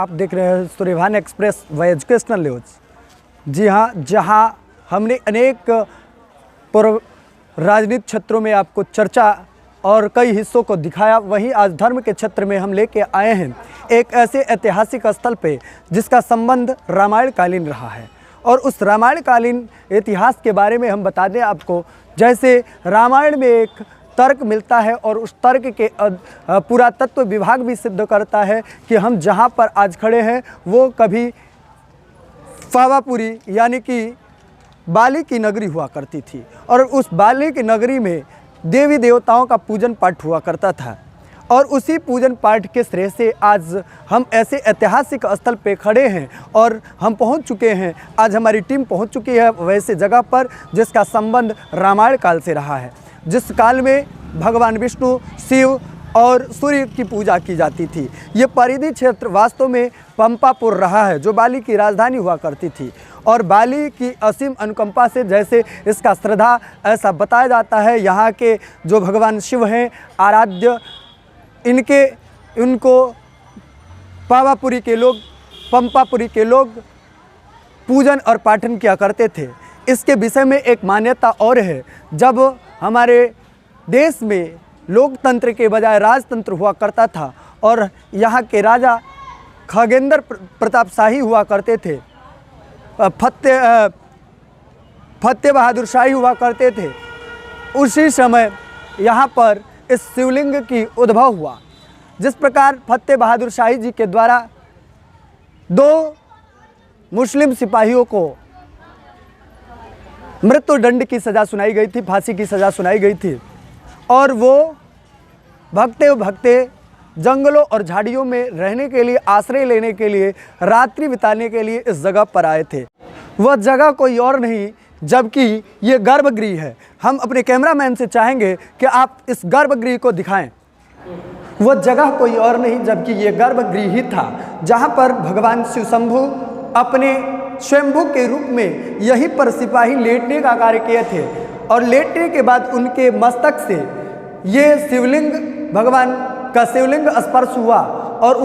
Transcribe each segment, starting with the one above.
आप देख रहे हैं सूर्यभान एक्सप्रेस व एजुकेशनल न्यूज़। जी हाँ, जहाँ हमने अनेक पूर्व राजनीतिक क्षेत्रों में आपको चर्चा और कई हिस्सों को दिखाया, वहीं आज धर्म के क्षेत्र में हम लेके आए हैं एक ऐसे ऐतिहासिक स्थल पे जिसका संबंध रामायण कालीन रहा है। और उस रामायण कालीन इतिहास के बारे में हम बता दें आपको, जैसे रामायण में एक तर्क मिलता है और उस तर्क के पुरातत्व विभाग भी सिद्ध करता है कि हम जहाँ पर आज खड़े हैं वो कभी पावापुरी यानी कि बाली की नगरी हुआ करती थी और उस बाली की नगरी में देवी देवताओं का पूजन पाठ हुआ करता था। और उसी पूजन पाठ के श्रेय से आज हम ऐसे ऐतिहासिक स्थल पे खड़े हैं और हम पहुंच चुके हैं, आज हमारी टीम पहुंच चुकी है वैसे जगह पर जिसका संबंध रामायण काल से रहा है, जिस काल में भगवान विष्णु, शिव और सूर्य की पूजा की जाती थी। ये परिधि क्षेत्र वास्तव में पंपापुर रहा है जो बाली की राजधानी हुआ करती थी। और बाली की असीम अनुकंपा से जैसे इसका श्रद्धा ऐसा बताया जाता है, यहाँ के जो भगवान शिव हैं आराध्य, इनको पावापुरी के लोग, पंपापुरी के लोग पूजन और पाठन किया करते थे। इसके विषय में एक मान्यता और है, जब हमारे देश में लोकतंत्र के बजाय राजतंत्र हुआ करता था और यहाँ के राजा खगेंद्र प्रताप शाही हुआ करते थे, फतेह बहादुर शाही हुआ करते थे, उसी समय यहाँ पर इस शिवलिंग की उद्भव हुआ। जिस प्रकार फतेह बहादुर शाही जी के द्वारा 2 मुस्लिम सिपाहियों को मृत्युदंड की सज़ा सुनाई गई थी, फांसी की सज़ा सुनाई गई थी, और वो भगते भगते जंगलों और झाड़ियों में रहने के लिए, आश्रय लेने के लिए, रात्रि बिताने के लिए इस जगह पर आए थे। वह जगह कोई और नहीं जबकि ये गर्भगृह है। हम अपने कैमरामैन से चाहेंगे कि आप इस गर्भगृह को दिखाएं। वह जगह कोई और नहीं जबकि ये गर्भगृह ही था जहाँ पर भगवान शिव शंभु अपने स्वयंभू के रूप में यहीं पर सिपाही लेटने का कार्य किए थे। और लेटने के बाद उनके मस्तक से ये शिवलिंग, भगवान का शिवलिंग स्पर्श हुआ और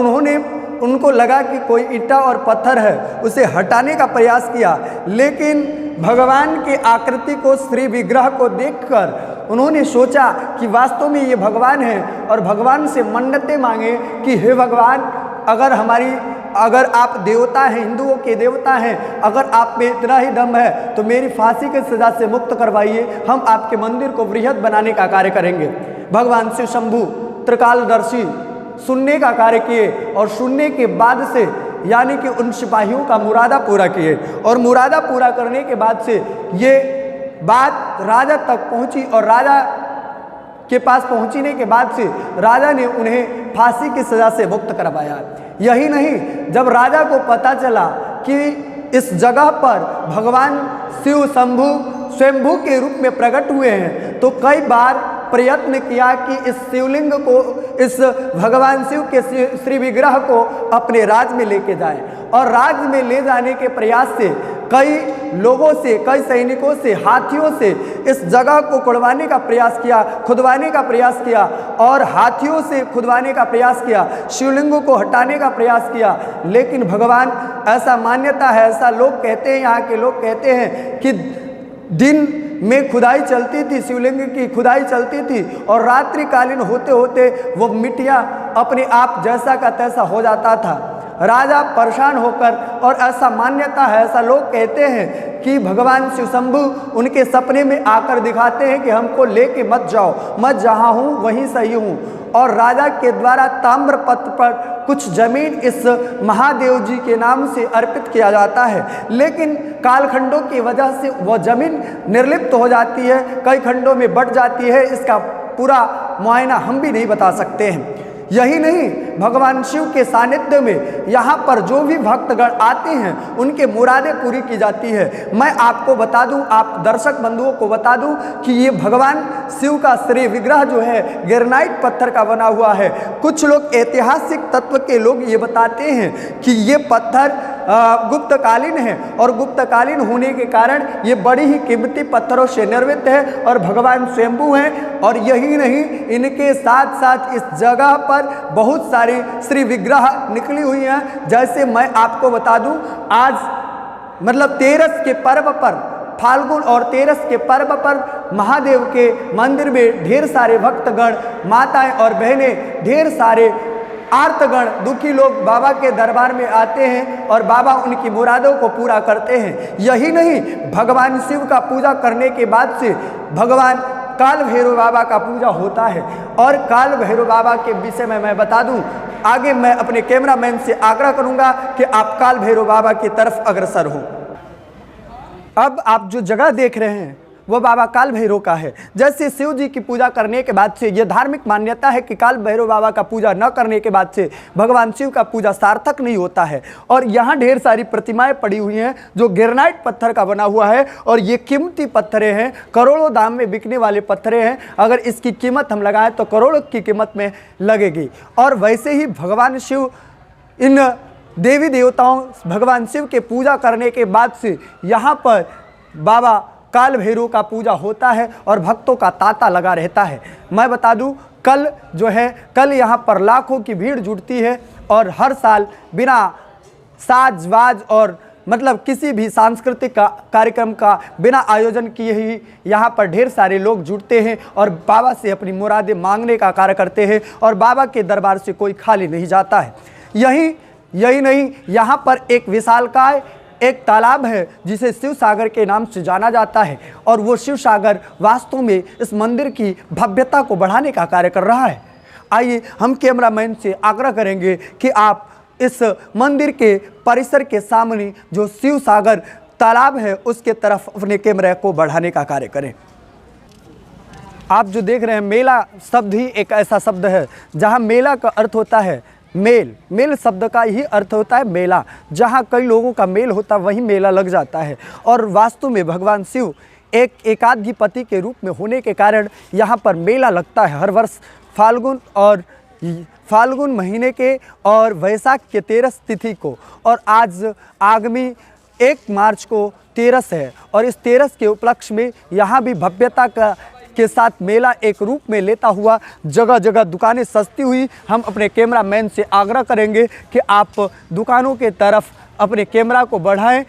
उनको लगा कि कोई ईंटा और पत्थर है, उसे हटाने का प्रयास किया, लेकिन भगवान की आकृति को, श्री विग्रह को देखकर उन्होंने सोचा कि वास्तव में ये भगवान है और भगवान से मन्नतें मांगे कि हे भगवान, अगर आप देवता हैं, हिंदुओं के देवता हैं, अगर आप में इतना ही दम है तो मेरी फांसी की सज़ा से मुक्त करवाइए, हम आपके मंदिर को बृहद बनाने का कार्य करेंगे। भगवान शिव शंभु त्रिकालदर्शी सुनने का कार्य किए और सुनने के बाद से यानी कि उन सिपाहियों का मुरादा पूरा किए और मुरादा पूरा करने के बाद से ये बात राजा तक पहुंची और राजा के पास पहुंचने के बाद से राजा ने उन्हें फांसी की सज़ा से मुक्त करवाया। यही नहीं, जब राजा को पता चला कि इस जगह पर भगवान शिव शंभु स्वयंभू के रूप में प्रकट हुए हैं, तो कई बार प्रयत्न किया कि इस शिवलिंग को, इस भगवान शिव के श्री विग्रह को अपने राज में लेके जाएं। और राज में ले जाने के प्रयास से कई लोगों से, कई सैनिकों से, हाथियों से इस जगह को खुदवाने का प्रयास किया और हाथियों से खुदवाने का प्रयास किया, शिवलिंगों को हटाने का प्रयास किया, लेकिन भगवान, ऐसा मान्यता है, ऐसा लोग कहते हैं, यहाँ के लोग कहते हैं कि दिन में खुदाई चलती थी, शिवलिंग की खुदाई चलती थी और रात्रिकालीन होते होते वो मिट्टियाँ अपने आप जैसा का तैसा हो जाता था। राजा परेशान होकर, और ऐसा मान्यता है, ऐसा लोग कहते हैं कि भगवान शिव शंभु उनके सपने में आकर दिखाते हैं कि हमको लेके मत जाओ, मैं जहाँ हूँ वहीं सही हूँ। और राजा के द्वारा ताम्रपत्र पर कुछ जमीन इस महादेव जी के नाम से अर्पित किया जाता है, लेकिन कालखंडों की वजह से वह जमीन निर्लिप्त हो जाती है, कई खंडों में बट जाती है। इसका पूरा मुआयना हम भी नहीं बता सकते हैं। यही नहीं, भगवान शिव के सानिध्य में यहाँ पर जो भी भक्तगण आते हैं उनके मुरादें पूरी की जाती है। मैं आपको बता दूं, आप दर्शक बंधुओं को बता दूं कि ये भगवान शिव का श्री विग्रह जो है ग्रेनाइट पत्थर का बना हुआ है। कुछ लोग, ऐतिहासिक तत्व के लोग ये बताते हैं कि ये पत्थर गुप्तकालीन है और गुप्तकालीन होने के कारण ये बड़ी ही कीमती पत्थरों से निर्मित है और भगवान स्वयंभू हैं। और यही नहीं, इनके साथ साथ इस जगह पर बहुत सारी श्री विग्रह निकली हुई हैं। जैसे मैं आपको बता दूं, आज मतलब तेरस के पर्व पर, फाल्गुन और तेरस के पर्व पर महादेव के मंदिर में ढेर सारे भक्तगण, माताएं और बहनें, ढेर सारे आर्तगण, दुखी लोग बाबा के दरबार में आते हैं और बाबा उनकी मुरादों को पूरा करते हैं। यही नहीं, भगवान शिव का पूजा करने के बाद से भगवान काल भैरव बाबा का पूजा होता है। और काल भैरव बाबा के विषय में मैं बता दूं, आगे मैं अपने कैमरामैन से आग्रह करूंगा कि आप काल भैरव बाबा की तरफ अग्रसर हो। अब आप जो जगह देख रहे हैं वो बाबा काल भैरव का है। जैसे शिव जी की पूजा करने के बाद से ये धार्मिक मान्यता है कि काल भैरव बाबा का पूजा न करने के बाद से भगवान शिव का पूजा सार्थक नहीं होता है। और यहाँ ढेर सारी प्रतिमाएं पड़ी हुई हैं जो ग्रेनाइट पत्थर का बना हुआ है और ये कीमती पत्थरें हैं, करोड़ों दाम में बिकने वाले पत्थरें हैं। अगर इसकी कीमत हम लगाएं तो करोड़ों की कीमत में लगेगी। और वैसे ही भगवान शिव, इन देवी देवताओं भगवान शिव के पूजा करने के बाद से यहाँ पर बाबा काल भैरव का पूजा होता है और भक्तों का तांता लगा रहता है। मैं बता दूं, कल जो है, कल यहाँ पर लाखों की भीड़ जुटती है और हर साल बिना साज बाज और मतलब किसी भी सांस्कृतिक कार्यक्रम का बिना आयोजन किए ही यहाँ पर ढेर सारे लोग जुटते हैं और बाबा से अपनी मुरादें मांगने का कार्य करते हैं और बाबा के दरबार से कोई खाली नहीं जाता है। यही नहीं, यहाँ पर एक विशालकाय एक तालाब है जिसे शिव सागर के नाम से जाना जाता है और वो शिव सागर वास्तव में इस मंदिर की भव्यता को बढ़ाने का कार्य कर रहा है। आइए हम कैमरामैन से आग्रह करेंगे कि आप इस मंदिर के परिसर के सामने जो शिव सागर तालाब है उसके तरफ अपने कैमरे को बढ़ाने का कार्य करें। आप जो देख रहे हैं, मेला शब्द ही एक ऐसा शब्द है जहाँ मेला का अर्थ होता है मेल शब्द का ही अर्थ होता है मेला। जहाँ कई लोगों का मेल होता वहीं मेला लग जाता है। और वास्तव में भगवान शिव एक एकाधिपति के रूप में होने के कारण यहाँ पर मेला लगता है हर वर्ष फाल्गुन महीने के और वैशाख के 13 तिथि को। और आज आगामी 1 मार्च को 13 है और इस 13 के उपलक्ष्य में यहाँ भी भव्यता के साथ मेला एक रूप में लेता हुआ जगह जगह दुकानें सस्ती हुई। हम अपने कैमरामैन से आग्रह करेंगे कि आप दुकानों के तरफ अपने कैमरा को बढ़ाएं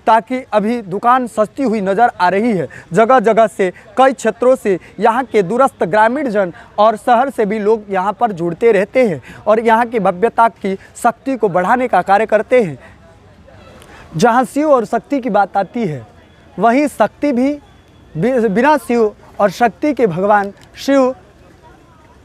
ताकि अभी दुकान सस्ती हुई नज़र आ रही है। जगह जगह से कई क्षेत्रों से यहाँ के दूरस्थ ग्रामीण जन और शहर से भी लोग यहाँ पर जुड़ते रहते हैं और यहाँ की भव्यता की शक्ति को बढ़ाने का कार्य करते हैं। जहाँ शिव और शक्ति की बात आती है वहीं शक्ति भी बिना शिव और शक्ति के भगवान शिव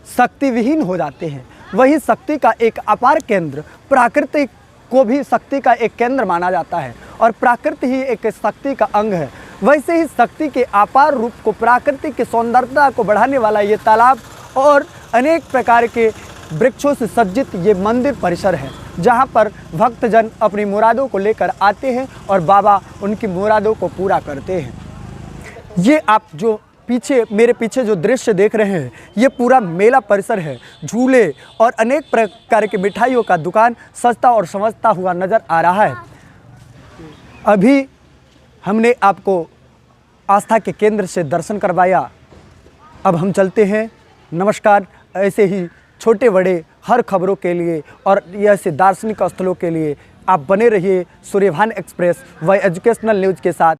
शक्ति विहीन हो जाते हैं। वही शक्ति का एक अपार केंद्र, प्रकृति को भी शक्ति का एक केंद्र माना जाता है और प्रकृति ही एक शक्ति का अंग है। वैसे ही शक्ति के अपार रूप को, प्राकृतिक की सौंदर्यता को बढ़ाने वाला ये तालाब और अनेक प्रकार के वृक्षों से सज्जित ये मंदिर परिसर है जहाँ पर भक्तजन अपनी मुरादों को लेकर आते हैं और बाबा उनकी मुरादों को पूरा करते हैं। ये आप जो मेरे पीछे जो दृश्य देख रहे हैं ये पूरा मेला परिसर है। झूले और अनेक प्रकार की मिठाइयों का दुकान सस्ता और समझता हुआ नज़र आ रहा है। अभी हमने आपको आस्था के केंद्र से दर्शन करवाया, अब हम चलते हैं। नमस्कार। ऐसे ही छोटे बड़े हर खबरों के लिए और ऐसे दार्शनिक स्थलों के लिए आप बने रहिए सूर्यभान एक्सप्रेस व एजुकेशनल न्यूज़ के साथ।